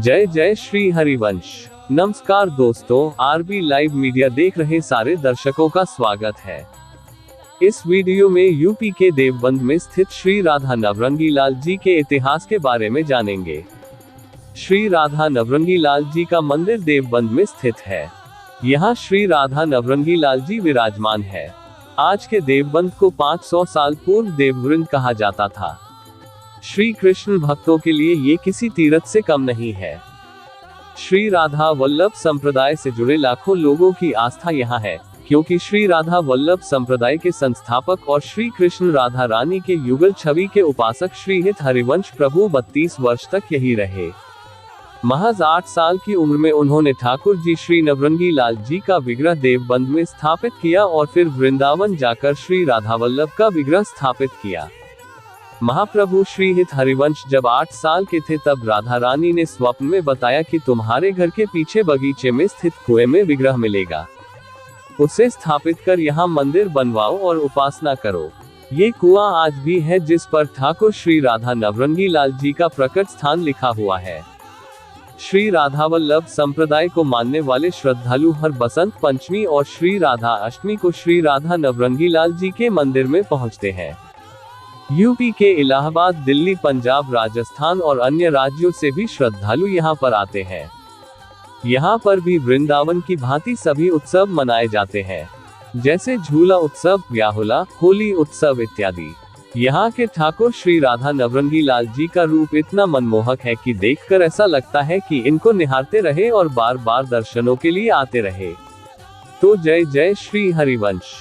जय जय श्री हरिवंश। नमस्कार दोस्तों, आरबी लाइव मीडिया देख रहे सारे दर्शकों का स्वागत है। इस वीडियो में यूपी के देवबंद में स्थित श्री राधा नवरंगी लाल जी के इतिहास के बारे में जानेंगे। श्री राधा नवरंगी लाल जी का मंदिर देवबंद में स्थित है। यहाँ श्री राधा नवरंगी लाल जी विराजमान है। आज के देवबंद को 500 साल पूर्व देववृंद कहा जाता था। श्री कृष्ण भक्तों के लिए ये किसी तीर्थ से कम नहीं है। श्री राधा वल्लभ संप्रदाय से जुड़े लाखों लोगों की आस्था यहाँ है, क्योंकि श्री राधा वल्लभ संप्रदाय के संस्थापक और श्री कृष्ण राधा रानी के युगल छवि के उपासक श्री हित हरिवंश प्रभु 32 वर्ष तक यही रहे। महज 8 साल की उम्र में उन्होंने ठाकुर जी श्री नवरंगी लाल जी का विग्रह देवबंद में स्थापित किया और फिर वृंदावन जाकर श्री राधा वल्लभ का विग्रह स्थापित किया। महाप्रभु श्री हित हरिवंश जब 8 साल के थे तब राधा रानी ने स्वप्न में बताया कि तुम्हारे घर के पीछे बगीचे में स्थित कुएं में विग्रह मिलेगा, उसे स्थापित कर यहाँ मंदिर बनवाओ और उपासना करो। ये कुआं आज भी है जिस पर ठाकुर श्री राधा नवरंगी लाल जी का प्रकट स्थान लिखा हुआ है। श्री राधा वल्लभ संप्रदाय को मानने वाले श्रद्धालु हर बसंत पंचमी और श्री राधा अष्टमी को श्री राधा नवरंगी लाल जी के मंदिर में पहुँचते हैं। यूपी के इलाहाबाद, दिल्ली, पंजाब, राजस्थान और अन्य राज्यों से भी श्रद्धालु यहाँ पर आते हैं। यहाँ पर भी वृंदावन की भांति सभी उत्सव मनाए जाते हैं, जैसे झूला उत्सव, ब्याहुला, होली उत्सव इत्यादि। यहाँ के ठाकुर श्री राधा नवरंगी लाल जी का रूप इतना मनमोहक है कि देखकर ऐसा लगता है कि इनको निहारते रहे और बार बार दर्शनों के लिए आते रहे। तो जय जय श्री हरिवंश।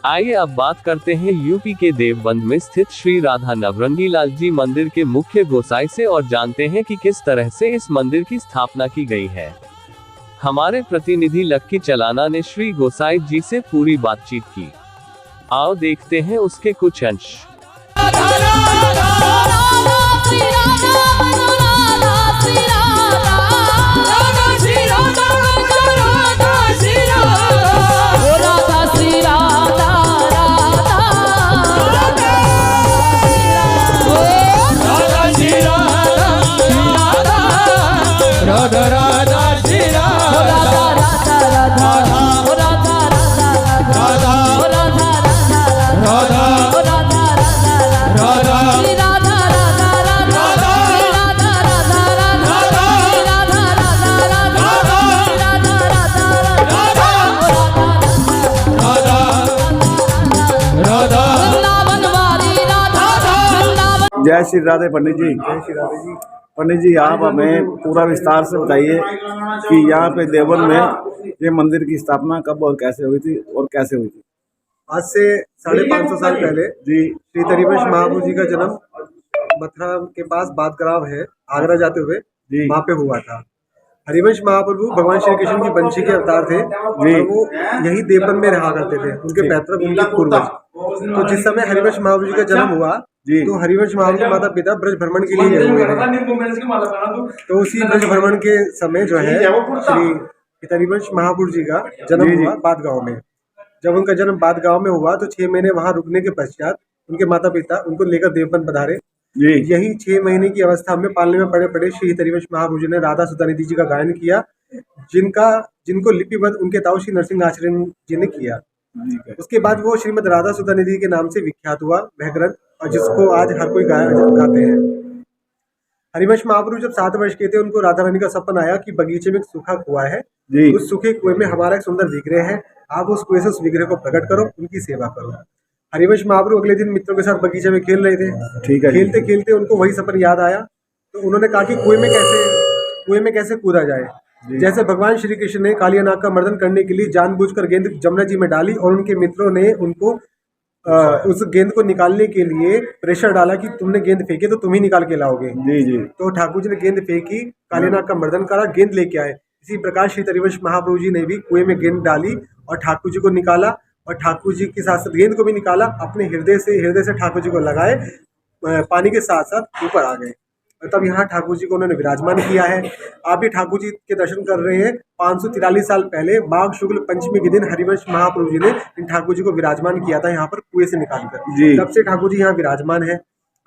आइए अब बात करते हैं यूपी के देवबंद में स्थित श्री राधा नवरंगी लाल जी मंदिर के मुख्य गोसाई से और जानते हैं कि किस तरह से इस मंदिर की स्थापना की गई है। हमारे प्रतिनिधि लक्की चलाना ने श्री गोसाई जी से पूरी बातचीत की। आओ देखते हैं उसके कुछ अंश। जय श्री राधे पंडित जी। जय श्री राधे जी। पंडित जी, आप हमें पूरा विस्तार से बताइए कि यहाँ पे देवबंद में ये मंदिर की स्थापना कब और कैसे हुई थी और कैसे हुई थी। आज से 550 साल पहले जी श्री हरिवंश महाप्रभु जी का जन्म मथुरा के पास बादगांव है, आगरा जाते हुए जी वहाँ पे हुआ था। हरिवंश महाप्रभु भगवान श्री कृष्ण की वंशी के अवतार थे जी। वो यही देवबंद में रहा करते थे, उनके पैतृक, उनके पूर्वज। तो जिस समय हरिवंश महाप्रभु जी का जन्म हुआ जी, तो हरिवंश महाप्रभु माता पिता ब्रज भ्रमण के लिए गए हुए हैं। तो उसी ब्रज भ्रमण के समय जो है श्री हरिवंश महाप्रभु जी का जन्म हुआ बादगांव में। जब उनका जन्म बादगांव में हुआ तो 6 महीने वहां रुकने के पश्चात उनके माता पिता उनको लेकर देवबंद पधारे। यही 6 महीने की अवस्था में पालने में पड़े पड़े श्री हरिवंश महाप्रभु जी ने राधा सुधा निधि जी का गायन किया, जिनको लिपिबद्ध उनके ताऊ श्री नरसिंह आचार्य जी ने किया। उसके बाद वो श्रीमद राधा सुधा निधि के नाम से विख्यात हुआ वह ग्रंथ, और जिसको आज हर कोई गाते हैं। हरिवंश महाप्रभु जब 7 वर्ष के थे, उनको राधा रानी का सपना आया कि बगीचे में एक सूखा कुआं है, उस सूखे कुएं में हमारा एक सुंदर विग्रह है, आप उस कुएं से उस विग्रह को प्रकट करो, उनकी सेवा करो। हरिवंश महाप्रभु अगले दिन मित्रों के साथ बगीचे में खेल रहे थे। ठीक है। खेलते खेलते उनको वही सपना याद आया, तो उन्होंने कहा कि कुएं में कैसे कूदा जाए। जैसे भगवान श्री कृष्ण ने कालिया नाग का मर्दन करने के लिए जानबूझकर गेंद जमुना जी में डाली और उनके मित्रों ने उनको उस गेंद को निकालने के लिए प्रेशर डाला कि तुमने गेंद फेंकी तो तुम ही निकाल के लाओगे। जी जी। तो ठाकुर जी ने गेंद फेंकी, कालिया नाग का मर्दन करा, गेंद लेके आए। इसी प्रकार श्री हरिवंश महाप्रभु जी ने भी कुएं में गेंद डाली और ठाकुर जी को निकाला, और ठाकुर जी के साथ साथ गेंद को भी निकाला, अपने हृदय से ठाकुर जी को लगाए, पानी के साथ साथ ऊपर आ गए। तब यहाँ ठाकुर जी को उन्होंने विराजमान किया है। आप भी ठाकुर जी के दर्शन कर रहे हैं। 543 साल पहले माघ शुक्ल पंचमी के दिन हरिवंश महाप्रभु जी ने ठाकुर जी को विराजमान किया था यहाँ पर कुएं से निकालकर। तब से ठाकुर जी यहाँ विराजमान है।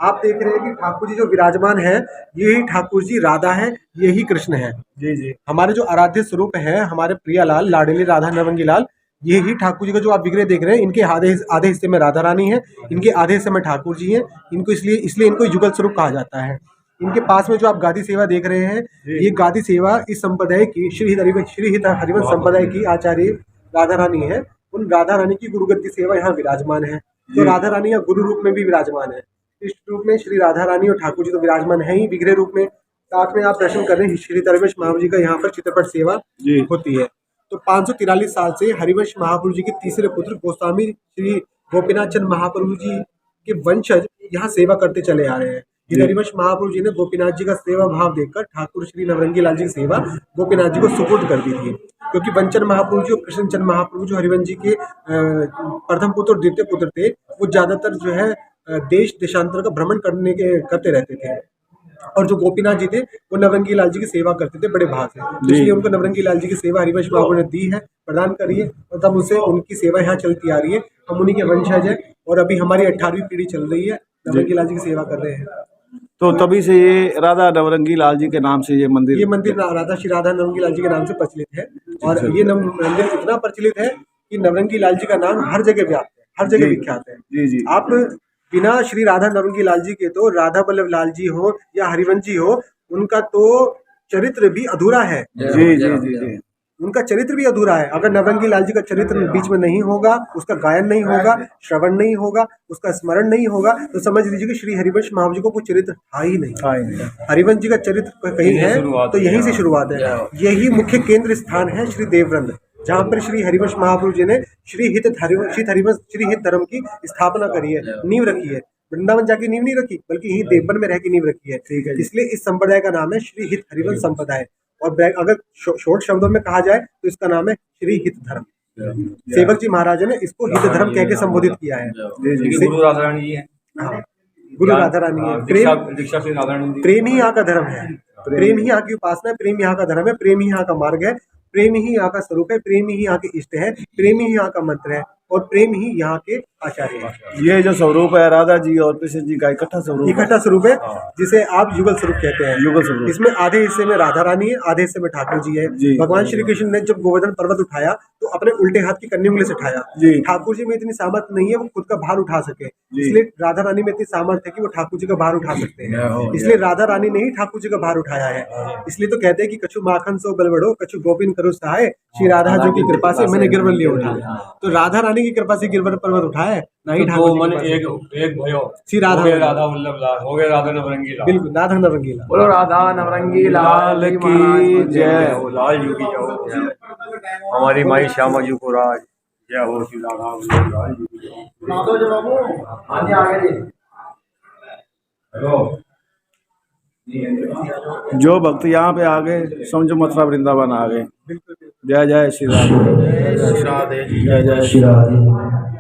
आप देख रहे हैं कि ठाकुर जी जो विराजमान है, यही ठाकुर जी राधा है, यही कृष्ण है। जी जी। हमारे जो आराध्य स्वरूप है, हमारे प्रियालाल लाडली राधा नवरंगी लाल, यही ठाकुर जी का जो आप विग्रह देख रहे हैं, इनके आधे हिस्से में राधा रानी है, इनके आधे हिस्से में ठाकुर जी हैं। इनको इसलिए इनको युगल स्वरूप कहा जाता है। इनके पास में जो आप गादी सेवा देख रहे हैं, ये गादी सेवा इस संप्रदाय की श्री हित हरिवंश संप्रदाय की आचार्य राधा रानी है। उन राधा रानी की गुरुगद्दी सेवा यहाँ विराजमान है। तो राधा रानी या गुरु रूप में भी विराजमान है। इस रूप में श्री राधा रानी और ठाकुर जी तो विराजमान है ही विग्रह रूप में। साथ में आप दर्शन कर रहे हैं श्री हरिवंश महाप्रभु जी का यहाँ पर चित्रपट सेवा होती है। तो 543 साल से हरिवंश महाप्रभु जी के तीसरे पुत्र गोस्वामी श्री गोपीनाथ चंद महाप्रभु जी के वंशज यहाँ सेवा करते चले आ रहे हैं। हरिवंश महाप्रभु जी ने गोपीनाथ जी का सेवा भाव देखकर ठाकुर श्री नवरंगी लाल जी की सेवा गोपीनाथ जी को सुपुर्द कर दी थी। क्योंकि वंचन महाप्रभु जी और कृष्णचंद महाप्रभु जो हरिवंश जी के प्रथम पुत्र और द्वितीय पुत्र थे, वो ज्यादातर जो है देश देशांतर का भ्रमण करते रहते थे। और जो गोपीनाथ जी थे वो नवरंगी लाल जी की सेवा करते थे बड़े भाव से, इसलिए उनको नवरंगी लाल जी की सेवा हरिवंश महाप्रभु ने दी है, प्रदान करी है, और तब उनसे उनकी सेवा यहाँ चलती आ रही है। हम उन्हीं के वंशज है और अभी हमारी 18वीं पीढ़ी चल रही है, नवरंगी लाल जी की सेवा कर रहे हैं। तो तभी से ये राधा नवरंगी लाल जी के नाम से ये मंदिर राधा श्री राधा नवरंगी लाल जी के नाम से प्रचलित है। और ये मंदिर इतना प्रचलित है कि नवरंगी लाल जी का नाम हर जगह व्याप्त है, हर जगह विख्यात है। जी जी। आप बिना श्री राधा नवरंगी लाल जी के तो राधा बल्लभ लाल जी हो या हरिवंश जी हो, उनका तो चरित्र भी अधूरा है। जी जी जी जी। उनका चरित्र भी अधूरा है। अगर नवरंगी लाल जी का चरित्र बीच में नहीं होगा, उसका गायन नहीं होगा, श्रवण नहीं होगा, उसका स्मरण नहीं होगा, तो समझ लीजिए कि श्री हरिवंश महाप्रभु जी को कोई चरित्र था ही नहीं। हरिवंश जी का चरित्र कहीं है तो यहीं से शुरुआत है। यही मुख्य केंद्र स्थान है श्री देववृंद, जहाँ पर श्री हरिवंश महाप्रभु जी ने श्री हित धर्म की स्थापना करी है, नींव रखी है। वृंदावन जाके नींव नहीं रखी, बल्कि यही देवबन में रह के नींव रखी है। इसलिए इस संप्रदाय का नाम है श्री हित हरिवंश संप्रदाय। और अगर शॉर्ट शब्दों में कहा जाए तो इसका नाम है श्री हित धर्म। सेवक जी महाराज ने इसको हित धर्म कह के संबोधित किया है। गुरु राधा रानी जी है। हाँ, गुरु राधा रानी है। दीक्षा से राधा रानी, प्रेम ही यहाँ का धर्म है, प्रेम ही यहाँ की उपासना है, प्रेम यहाँ का धर्म है, प्रेम ही यहाँ का मार्ग है, प्रेम ही यहाँ का स्वरूप है, प्रेम ही यहाँ के इष्ट है, प्रेम ही यहाँ का मंत्र है, और प्रेम ही यहाँ के आचार्य है। ये जो स्वरूप है राधा जी और कृष्ण जी का इकट्ठा स्वरूप है, जिसे आप युगल स्वरूप कहते हैं। युगल स्वरूप। इसमें आधे हिस्से में राधा रानी है, आधे हिस्से में ठाकुर जी है। भगवान श्री कृष्ण ने जब गोवर्धन पर्वत उठाया तो अपने उल्टे हाथ की कन्नी उंगली से उठाया। ठाकुर जी में इतनी सामर्थ्य नहीं है वो खुद का भार उठा सके, इसलिए राधा रानी में इतनी सामर्थ्य है कि वो ठाकुर जी का भार उठा सकते हैं। इसलिए राधा रानी ने ही ठाकुर जी का भार उठाया है। इसलिए तो कहते हैं कि कछु माखन सो बलवड़ो कछु गोपिन करो सहाय, श्री राधा जी की कृपा से मैंने गिरवन लिया उठाया। तो राधा रानी की कृपा से गिरवन पर्वत उठाया है, नहीं ठाकुर जी की एक भयो श्री राधा वल्लभ लाल हो गए, राधा नवरंगी लाल। बिल्कुल, राधा नवरंगी लाल। बोलो राधा नवरंगी लाल की जय हो। लाल जी की जय हो। हमारी माई श्यामा जी को राज जय हो। श्री राधा वल्लभ लाल जी की जय। जो भक्त यहाँ पे आ गए समझो मथुरा वृंदावन आ गए। जय जय श्री राधे, जय जय श्री राधे।